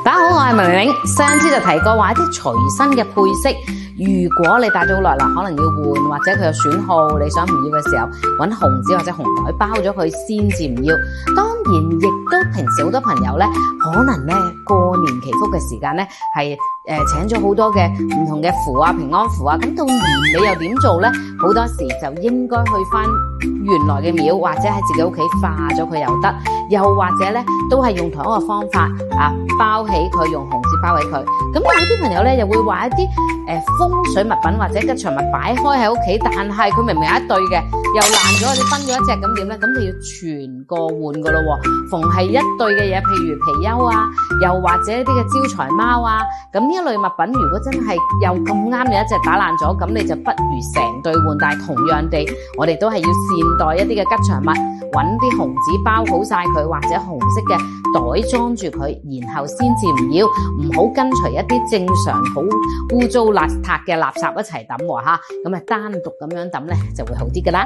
大家好，我係明玲。上次就提過話一啲隨身嘅配飾，如果你戴咗好耐啦，可能要換或者佢有損耗，你想唔要嘅時候，揾紅紙或者紅袋包咗佢先至唔要。當然，亦都平時好多朋友咧，可能咧過年祈福嘅時間咧係請咗好多嘅唔同嘅符啊、平安符啊，咁到年尾又點做咧？好多時就應該去翻原來嘅廟，或者喺自己屋企化咗佢又得，又或者咧都係用同一個方法包起佢，用紅紙包起佢。咁有啲朋友咧又會話一啲風水物品或者吉祥物擺開喺屋企，但係佢明明有一對嘅，又爛咗，你分咗一隻，咁點咧？咁你要全個換噶咯喎。逢係一對嘅嘢，譬如貔貅啊，又或者一啲嘅招財貓啊，咁呢一類物品，如果真係又咁啱有一隻打爛咗，咁你就不如成對換。但係同樣地，我哋都係要善待一啲嘅吉祥物，揾啲紅紙包好晒佢，或者紅色嘅袋裝住佢，然後先至唔要，唔好跟隨一啲正常好污糟邋遢嘅垃圾一齊抌喎嚇，咁單獨咁樣抌咧就會好啲噶啦。